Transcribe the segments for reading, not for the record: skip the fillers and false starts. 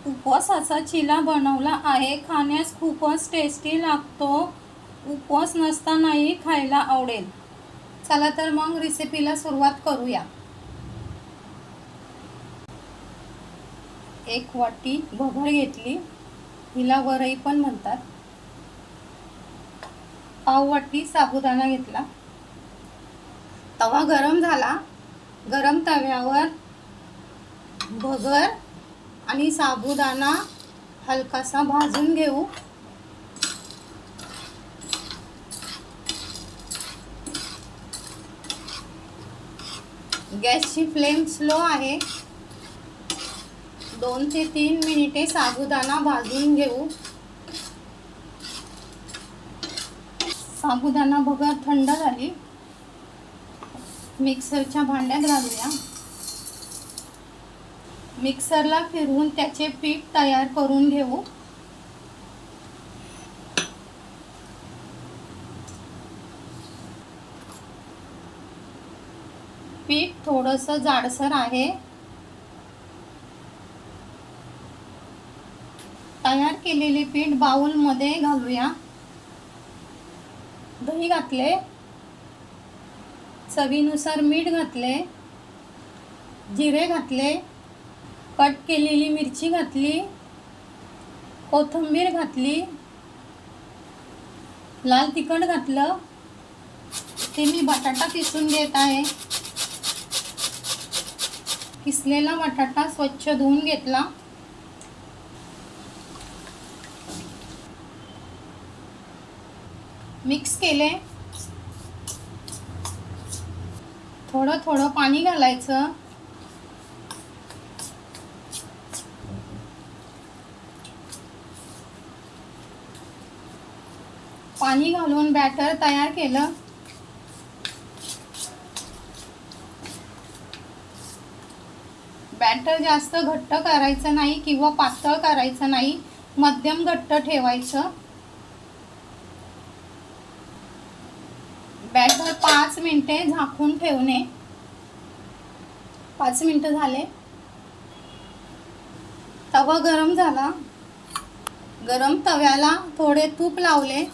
उपवासाचा चिला बनवला आहे. खाण्यास खूपच टेस्टी लागतो. उपवास नसतानाही खायला आवडेल. चला तर मग रेसिपीला सुरुवात करूया. 1 वाटी भगर घेतली, हिला वरई पण म्हणतात. पाव वाटी साबुदाणा घेतला. तवा गरम झाला. गरम तव्यावर भगर आणि साबुदाणा हलकासा भाजून घेऊ. गॅसची फ्लेम स्लो आहे. 2 ते 3 मिनिटे साबुदाणा भाजून घेऊ. साबुदाणा भगर थंड झाली. मिक्सरच्या भांड्यात घालूया. मिक्सरला फिरवून त्याचे पीठ तयार करून घेऊ. पीठ थोडंसं जाडसर आहे. तयार केलेले पीठ बाउलमध्ये घालूया. दही घातले, चवीनुसार मीठ घातले, जिरे घातले, कट केलेली मिरची घातली, कोथिंबीर घातली, लाल तिखट घातलं. ते मी बटाटा किसून घेत आहे. किसलेला बटाटा स्वच्छ धुवून घेतला. मिक्स केले. थोडं थोडं पाणी घालायचं. पाणी घालून बॅटर तयार केलं. बॅटर जास्त घट्ट करायचं नाही किंवा पातळ करायचं नाही, मध्यम घट्ट ठेवायचं. बॅटर 5 मिनिटे झाकून ठेवणे. 5 मिनिटं झाले. तवा गरम झाला. गरम तव्याला थोडे तूप लावले.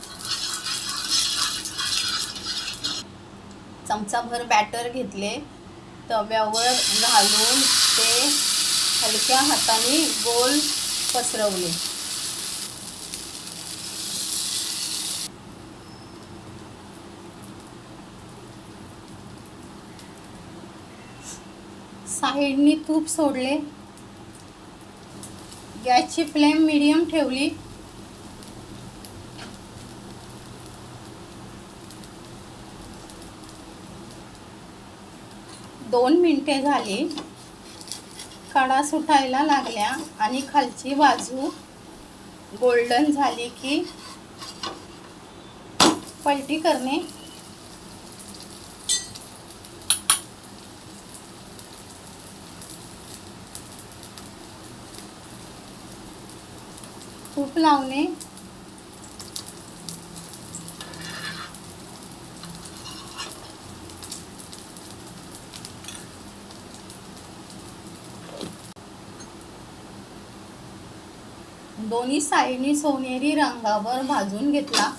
चमचाभर बॅटर घेतले. तव्यावर घालून ते हलक्या हाताने गोल पसरवले. साईडनी तूप सोडले. गॅसची फ्लेम मीडियम ठेवली. दोन मिनिटे झाली. कडा सुटायला लागल्या आणि खालची बाजू गोल्डन झाली की पलटी करणे. तूप लावणे. दोन्ही साईडनी सोनेरी रंगावर भाजून घेतला.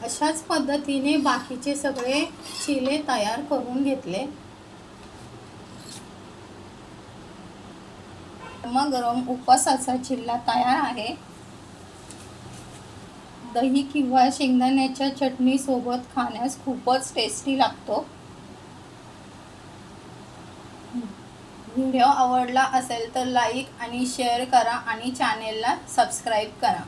अशाच पद्धतीने बाकीचे सगळे चिले तयार करून घेतले. गरम उपवासाचा चिल्ला तयार आहे. दही किंवा शेंगदाण्याच्या चटणी सोबत खाण्यास खूपच टेस्टी लागतो. व्हिडिओ आवडला असेल तर लाईक आणि शेअर करा आणि चॅनेलला सबस्क्राईब करा.